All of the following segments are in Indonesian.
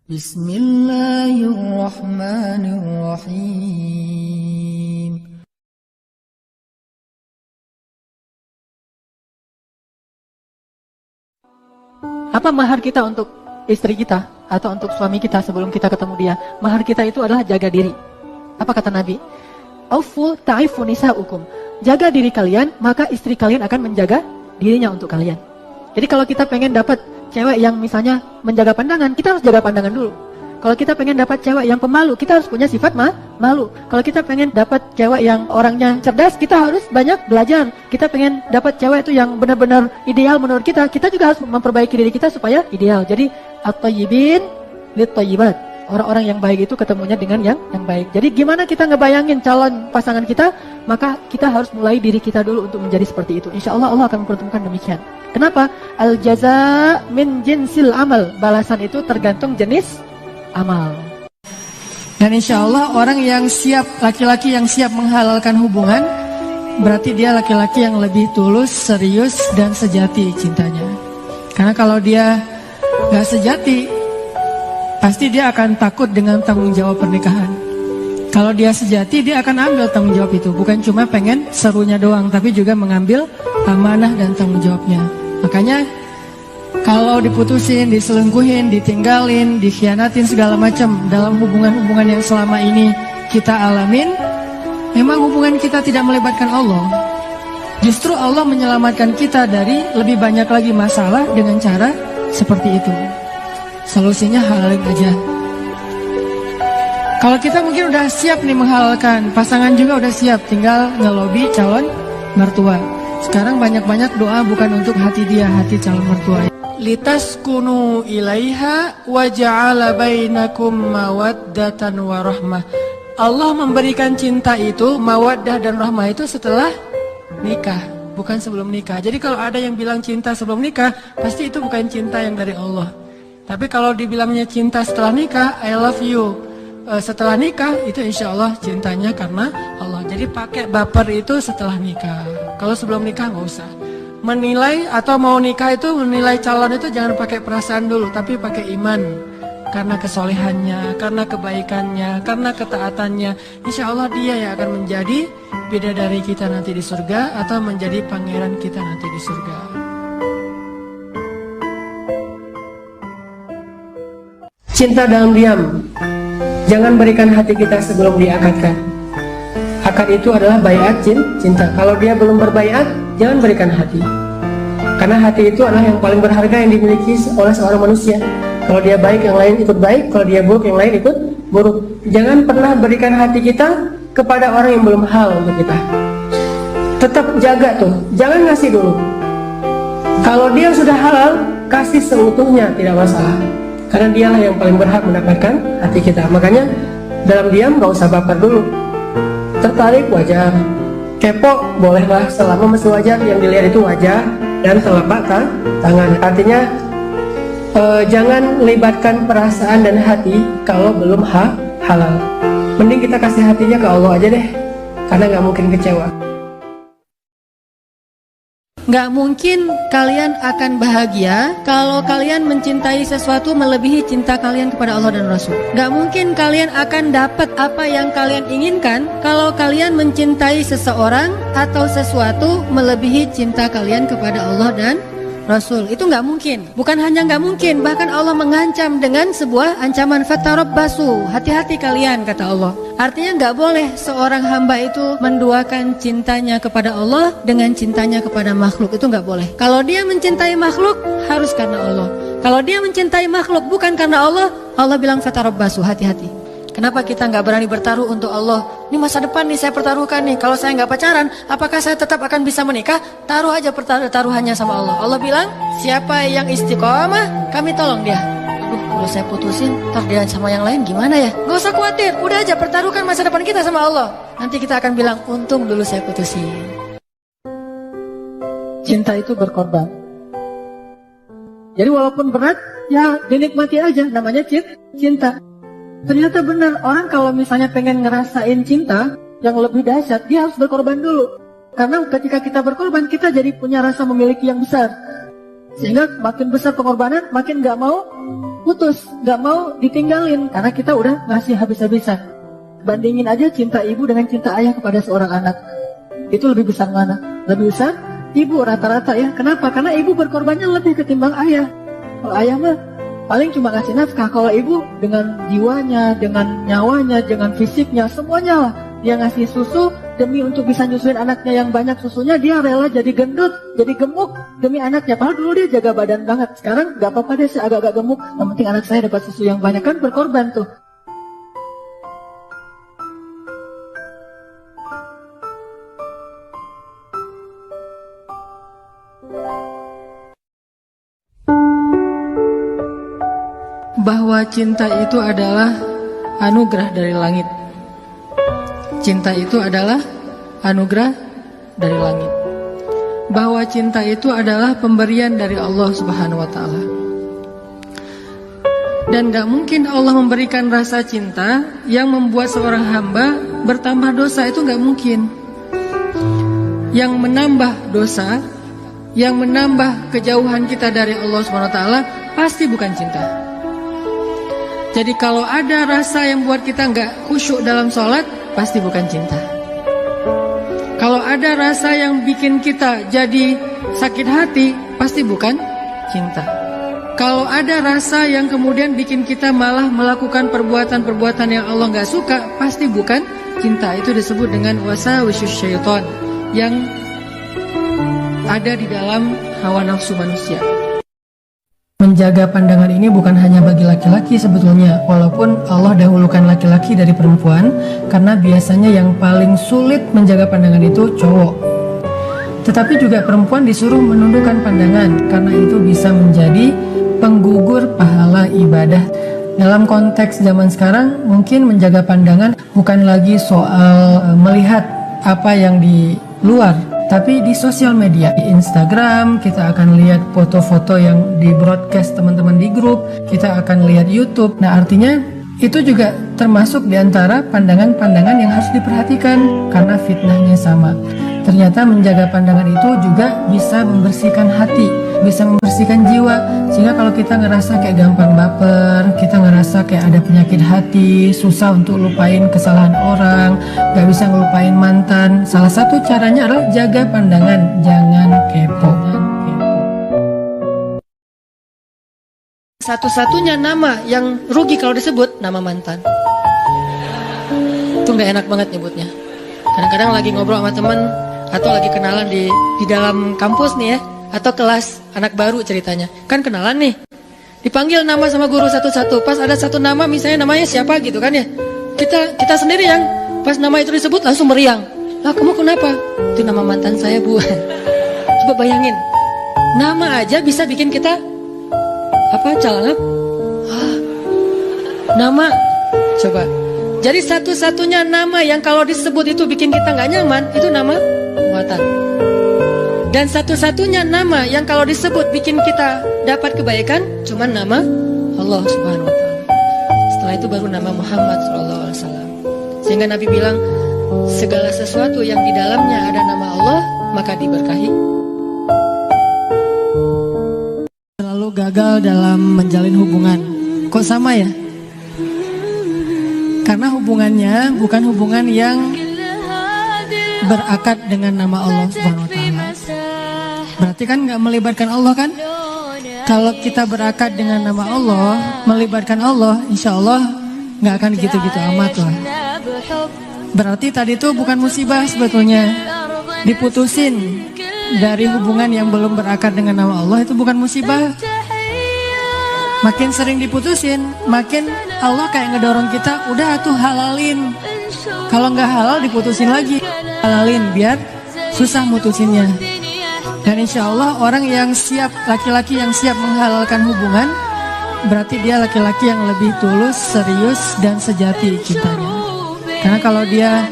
Bismillahirrahmanirrahim. Apa mahar kita untuk istri kita atau untuk suami kita sebelum kita ketemu dia? Mahar kita itu adalah jaga diri. Apa kata Nabi? Aufu ta'ifu nisa'ukum. Jaga diri kalian, maka istri kalian akan menjaga dirinya untuk kalian. Jadi kalau kita pengen dapat cewek yang misalnya menjaga pandangan, kita harus jaga pandangan dulu. Kalau kita pengen dapat cewek yang pemalu, kita harus punya sifat malu. Kalau kita pengen dapat cewek yang orangnya cerdas, kita harus banyak belajar. Kita pengen dapat cewek itu yang benar-benar ideal menurut kita, kita juga harus memperbaiki diri kita supaya ideal. Jadi at-thayyibin lit-thayyibat. Orang-orang yang baik itu ketemunya dengan yang baik. Jadi gimana kita ngebayangin calon pasangan kita, maka kita harus mulai diri kita dulu untuk menjadi seperti itu. Insya Allah Allah akan mempertemukan demikian. Kenapa? Al-jaza min jinsil amal. Balasan itu tergantung jenis amal. Dan insya Allah orang yang siap, laki-laki yang siap menghalalkan hubungan, berarti dia laki-laki yang lebih tulus, serius, dan sejati cintanya. Karena kalau dia gak sejati, pasti dia akan takut dengan tanggung jawab pernikahan. Kalau dia sejati, dia akan ambil tanggung jawab itu. Bukan cuma pengen serunya doang, tapi juga mengambil amanah dan tanggung jawabnya. Makanya kalau diputusin, diselingkuhin, ditinggalin, dikhianatin segala macam dalam hubungan-hubungan yang selama ini kita alamin, memang hubungan kita tidak melibatkan Allah. Justru Allah menyelamatkan kita dari lebih banyak lagi masalah dengan cara seperti itu. Solusinya halalin aja. Kalau kita mungkin udah siap nih menghalalkan, pasangan juga udah siap, tinggal ngelobi calon mertua. Sekarang banyak-banyak doa bukan untuk hati dia, hati calon mertua. Litaskunu ilaiha wa ja'ala bainakum mawaddatan wa rahmah. Allah memberikan cinta itu, mawaddah dan rahmah itu setelah nikah, bukan sebelum nikah. Jadi kalau ada yang bilang cinta sebelum nikah, pasti itu bukan cinta yang dari Allah. Tapi kalau dibilangnya cinta setelah nikah, I love you, setelah nikah, itu insya Allah cintanya karena Allah. Jadi pakai baper itu setelah nikah. Kalau sebelum nikah nggak usah. Menilai atau mau nikah itu, menilai calon itu jangan pakai perasaan dulu, tapi pakai iman. Karena kesolehannya, karena kebaikannya, karena ketaatannya, insya Allah dia yang akan menjadi bidadari kita nanti di surga, atau menjadi pangeran kita nanti di surga. Cinta dalam diam. Jangan berikan hati kita sebelum diakatkan. Akad itu adalah baiat cinta. Kalau dia belum berbaiat, jangan berikan hati. Karena hati itu adalah yang paling berharga yang dimiliki oleh seorang manusia. Kalau dia baik, yang lain ikut baik. Kalau dia buruk, yang lain ikut buruk. Jangan pernah berikan hati kita kepada orang yang belum halal untuk kita. Tetap jaga tuh, jangan ngasih dulu. Kalau dia sudah halal, kasih seutuhnya, tidak masalah. Karena dialah yang paling berhak mendapatkan hati kita. Makanya dalam diam gak usah baper dulu. Tertarik wajar, kepo bolehlah selama masih wajar. Yang dilihat itu wajah dan telapak tangan. Artinya jangan libatkan perasaan dan hati kalau belum halal. Mending kita kasih hatinya ke Allah aja deh, karena gak mungkin kecewa. Gak mungkin kalian akan bahagia kalau kalian mencintai sesuatu melebihi cinta kalian kepada Allah dan Rasul. Gak mungkin kalian akan dapat apa yang kalian inginkan kalau kalian mencintai seseorang atau sesuatu melebihi cinta kalian kepada Allah dan Rasul. Itu gak mungkin. Bukan hanya gak mungkin, bahkan Allah mengancam dengan sebuah ancaman, fatarabbasu, hati-hati kalian, kata Allah. Artinya gak boleh seorang hamba itu menduakan cintanya kepada Allah dengan cintanya kepada makhluk. Itu gak boleh. Kalau dia mencintai makhluk, harus karena Allah. Kalau dia mencintai makhluk bukan karena Allah, Allah bilang fatarabbasu, hati-hati. Kenapa kita nggak berani bertaruh untuk Allah? Ini masa depan nih saya pertaruhkan nih. Kalau saya nggak pacaran, apakah saya tetap akan bisa menikah? Taruh aja taruhannya sama Allah. Allah bilang, siapa yang istiqomah, kami tolong dia. Aduh, kalau saya putusin, ntar dia sama yang lain gimana ya? Gak usah khawatir, udah aja pertaruhkan masa depan kita sama Allah. Nanti kita akan bilang, untung dulu saya putusin. Cinta itu berkorban. Jadi walaupun berat, ya dinikmati aja, namanya cinta. Ternyata benar, orang kalau misalnya pengen ngerasain cinta yang lebih dahsyat, dia harus berkorban dulu. Karena ketika kita berkorban, kita jadi punya rasa memiliki yang besar. Sehingga makin besar pengorbanan, makin gak mau putus, gak mau ditinggalin, karena kita udah ngasih habis-habisan. Bandingin aja cinta ibu dengan cinta ayah kepada seorang anak. Itu lebih besar mana? Lebih besar ibu rata-rata ya. Kenapa? Karena ibu berkorbannya lebih ketimbang ayah. Kalau ayah mah paling cuma ngasih nafkah. Kalau ibu dengan jiwanya, dengan nyawanya, dengan fisiknya, semuanya lah. Dia ngasih susu demi untuk bisa nyusuin anaknya yang banyak susunya. Dia rela jadi gendut, jadi gemuk demi anaknya. Padahal dulu dia jaga badan banget. Sekarang gak apa-apa deh, saya agak-agak gemuk. Yang penting anak saya dapat susu yang banyak. Kan berkorban tuh. Bahwa cinta itu adalah anugerah dari langit. Cinta itu adalah anugerah dari langit. Bahwa cinta itu adalah pemberian dari Allah Subhanahu wa ta'ala. Dan gak mungkin Allah memberikan rasa cinta yang membuat seorang hamba bertambah dosa. Itu gak mungkin. Yang menambah dosa, yang menambah kejauhan kita dari Allah Subhanahu wa ta'ala, pasti bukan cinta. Jadi kalau ada rasa yang buat kita gak khusyuk dalam sholat, pasti bukan cinta. Kalau ada rasa yang bikin kita jadi sakit hati, pasti bukan cinta. Kalau ada rasa yang kemudian bikin kita malah melakukan perbuatan-perbuatan yang Allah gak suka, pasti bukan cinta. Itu disebut dengan wasawisyus syaitan, yang ada di dalam hawa nafsu manusia. Menjaga pandangan ini bukan hanya bagi laki-laki sebetulnya, walaupun Allah dahulukan laki-laki dari perempuan, karena biasanya yang paling sulit menjaga pandangan itu cowok. Tetapi juga perempuan disuruh menundukkan pandangan, karena itu bisa menjadi penggugur pahala ibadah. Dalam konteks zaman sekarang, mungkin menjaga pandangan bukan lagi soal melihat apa yang di luar, tapi di sosial media, di Instagram kita akan lihat foto-foto yang di broadcast teman-teman di grup, kita akan lihat YouTube. Nah, artinya itu juga termasuk di antara pandangan-pandangan yang harus diperhatikan karena fitnahnya sama. Ternyata menjaga pandangan itu juga bisa membersihkan hati, bisa membersihkan jiwa. Sehingga kalau kita ngerasa kayak gampang baper, kita ngerasa kayak ada penyakit hati, susah untuk lupain kesalahan orang, gak bisa ngelupain mantan, salah satu caranya adalah jaga pandangan, jangan kepo. Satu-satunya nama yang rugi kalau disebut, nama mantan. Itu gak enak banget nyebutnya. Kadang-kadang lagi ngobrol sama teman, atau lagi kenalan di dalam kampus nih ya, atau kelas anak baru ceritanya, kan kenalan nih, dipanggil nama sama guru satu-satu. Pas ada satu nama, misalnya namanya siapa gitu kan ya, kita sendiri yang pas nama itu disebut langsung meriang. Lah, kamu kenapa? Itu nama mantan saya, Bu. Coba bayangin, nama aja bisa bikin kita calangap. Nama, coba. Jadi satu-satunya nama yang kalau disebut itu bikin kita nggak nyaman, itu nama mantan. Dan satu-satunya nama yang kalau disebut bikin kita dapat kebaikan, cuma nama Allah Subhanahu wa ta'ala. Setelah itu baru nama Muhammad SAW. Sehingga Nabi bilang, segala sesuatu yang di dalamnya ada nama Allah, maka diberkahi. Selalu gagal dalam menjalin hubungan. Kok sama ya? Karena hubungannya bukan hubungan yang berakad dengan nama Allah Subhanahu wa ta'ala. Berarti kan gak melibatkan Allah kan? Kalau kita berakad dengan nama Allah, melibatkan Allah, insya Allah gak akan gitu-gitu amat lah. Berarti tadi itu bukan musibah sebetulnya. Diputusin dari hubungan yang belum berakad dengan nama Allah itu bukan musibah. Makin sering diputusin, makin Allah kayak ngedorong kita, udah tuh halalin. Kalau nggak halal diputusin lagi, halalin biar susah mutusinnya. Dan insya Allah orang yang siap, laki-laki yang siap menghalalkan hubungan, berarti dia laki-laki yang lebih tulus, serius, dan sejati cintanya. Karena kalau dia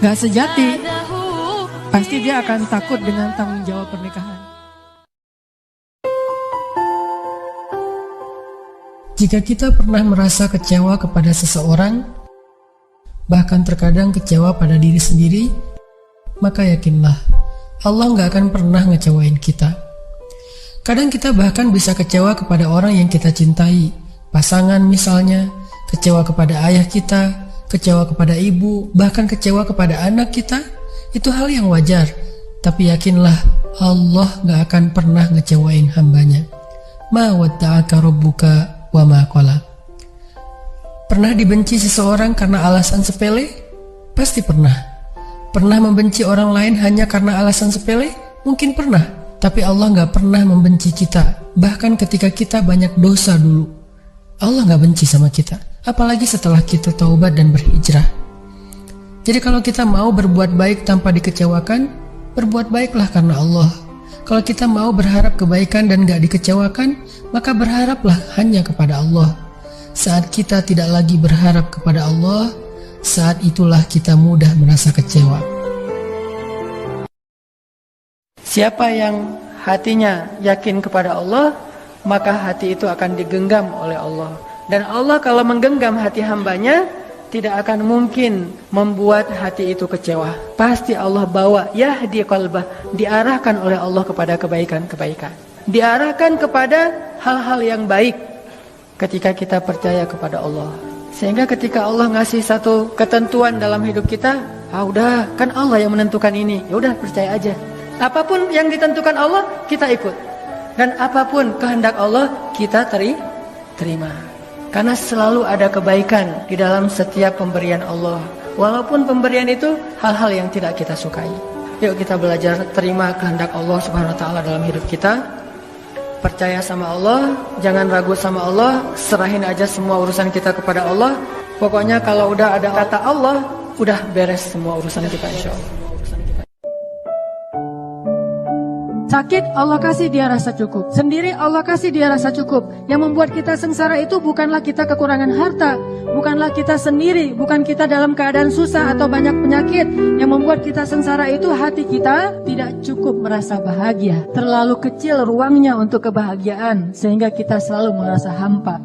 nggak sejati, pasti dia akan takut dengan tanggung jawab pernikahan. Jika kita pernah merasa kecewa kepada seseorang, bahkan terkadang kecewa pada diri sendiri, maka yakinlah Allah nggak akan pernah ngecewain kita. Kadang kita bahkan bisa kecewa kepada orang yang kita cintai, pasangan misalnya, kecewa kepada ayah kita, kecewa kepada ibu, bahkan kecewa kepada anak kita. Itu hal yang wajar, tapi yakinlah Allah gak akan pernah ngecewain hambanya. Ma wadda'aka rabbuka wa ma qala. Pernah dibenci seseorang karena alasan sepele? Pasti pernah. Pernah membenci orang lain hanya karena alasan sepele? Mungkin pernah. Tapi Allah gak pernah membenci kita. Bahkan ketika kita banyak dosa dulu, Allah gak benci sama kita. Apalagi setelah kita taubat dan berhijrah. Jadi kalau kita mau berbuat baik tanpa dikecewakan, berbuat baiklah karena Allah. Kalau kita mau berharap kebaikan dan gak dikecewakan, maka berharaplah hanya kepada Allah. Saat kita tidak lagi berharap kepada Allah, saat itulah kita mudah merasa kecewa. Siapa yang hatinya yakin kepada Allah, maka hati itu akan digenggam oleh Allah. Dan Allah kalau menggenggam hati hambanya, tidak akan mungkin membuat hati itu kecewa. Pasti Allah bawa yahdi qalbah, diarahkan oleh Allah kepada kebaikan-kebaikan. Diarahkan kepada hal-hal yang baik ketika kita percaya kepada Allah. Sehingga ketika Allah ngasih satu ketentuan dalam hidup kita, udah, kan Allah yang menentukan ini, ya udah percaya aja. Apapun yang ditentukan Allah, kita ikut. Dan apapun kehendak Allah, kita terima. Karena selalu ada kebaikan di dalam setiap pemberian Allah. Walaupun pemberian itu hal-hal yang tidak kita sukai. Yuk kita belajar terima kehendak Allah Subhanahu wa ta'ala dalam hidup kita. Percaya sama Allah, jangan ragu sama Allah, serahin aja semua urusan kita kepada Allah. Pokoknya kalau udah ada kata Allah, udah beres semua urusan kita insyaallah. Sakit, Allah kasih dia rasa cukup. Sendiri, Allah kasih dia rasa cukup. Yang membuat kita sengsara itu bukanlah kita kekurangan harta, bukanlah kita sendiri, bukan kita dalam keadaan susah atau banyak penyakit. Yang membuat kita sengsara itu hati kita tidak cukup merasa bahagia. Terlalu kecil ruangnya untuk kebahagiaan, sehingga kita selalu merasa hampa.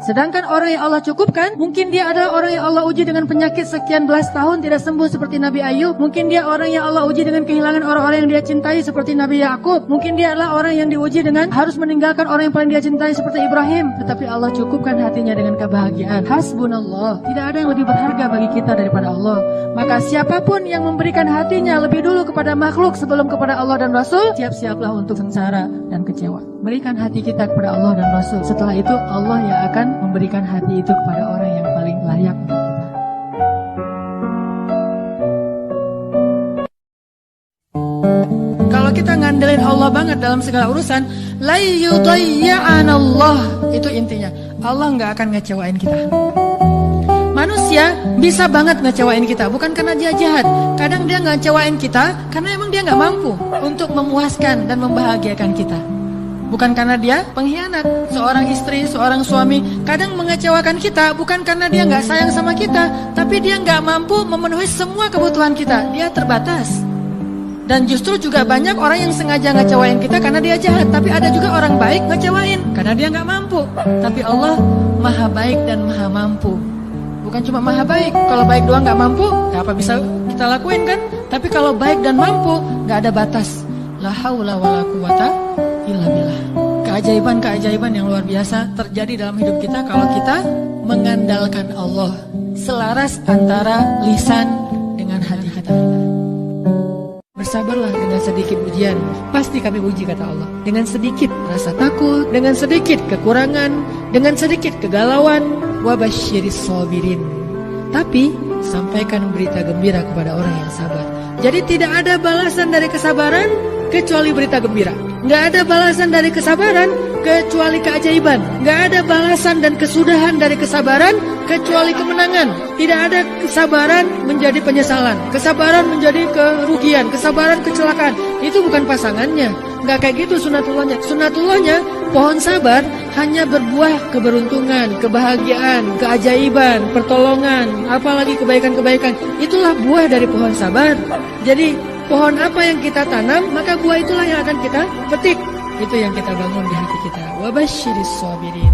Sedangkan orang yang Allah cukupkan, mungkin dia adalah orang yang Allah uji dengan penyakit sekian belas tahun tidak sembuh seperti Nabi Ayub. Mungkin dia orang yang Allah uji dengan kehilangan orang-orang yang dia cintai seperti Nabi Yakub. Mungkin dia adalah orang yang diuji dengan harus meninggalkan orang yang paling dia cintai seperti Ibrahim. Tetapi Allah cukupkan hatinya dengan kebahagiaan. Hasbunallah. Tidak ada yang lebih berharga bagi kita daripada Allah. Maka siapapun yang memberikan hatinya lebih dulu kepada makhluk sebelum kepada Allah dan Rasul, siap-siaplah untuk sengsara dan kecewa. Berikan hati kita kepada Allah dan Rasul. Setelah itu Allah yang akan memberikan hati itu kepada orang yang paling layak untuk kita. Kalau kita ngandelin Allah banget dalam segala urusan, la yudayya'anallah, itu intinya. Allah nggak akan ngecewain kita. Manusia bisa banget ngecewain kita, bukan karena dia jahat. Kadang dia ngecewain kita karena emang dia nggak mampu untuk memuaskan dan membahagiakan kita. Bukan karena dia pengkhianat. Seorang istri, seorang suami kadang mengecewakan kita bukan karena dia nggak sayang sama kita, tapi dia nggak mampu memenuhi semua kebutuhan kita. Dia terbatas. Dan justru juga banyak orang yang sengaja ngecewain kita karena dia jahat. Tapi ada juga orang baik ngecewain karena dia nggak mampu. Tapi Allah maha baik dan maha mampu. Bukan cuma maha baik. Kalau baik doang nggak mampu, ya apa bisa kita lakuin kan? Tapi kalau baik dan mampu, nggak ada batas. La haula wala quwata illa billah. Keajaiban-keajaiban yang luar biasa terjadi dalam hidup kita kalau kita mengandalkan Allah. Selaras antara lisan dengan hati kita. Bersabarlah dengan sedikit ujian, pasti kami uji kata Allah. Dengan sedikit rasa takut, dengan sedikit kekurangan, dengan sedikit kegalauan, wabasyiris sabirin. Tapi sampaikan berita gembira kepada orang yang sabar. Jadi tidak ada balasan dari kesabaran kecuali berita gembira. Nggak ada balasan dari kesabaran kecuali keajaiban. Nggak ada balasan dan kesudahan dari kesabaran kecuali kemenangan. Tidak ada kesabaran menjadi penyesalan, kesabaran menjadi kerugian, kesabaran kecelakaan. Itu bukan pasangannya. Nggak kayak gitu sunatullahnya. Sunatullahnya pohon sabar hanya berbuah keberuntungan, kebahagiaan, keajaiban, pertolongan, apalagi kebaikan-kebaikan. Itulah buah dari pohon sabar. Jadi pohon apa yang kita tanam, maka buah itulah yang akan kita petik. Itu yang kita bangun di hati kita. Wabasyiris sabirin.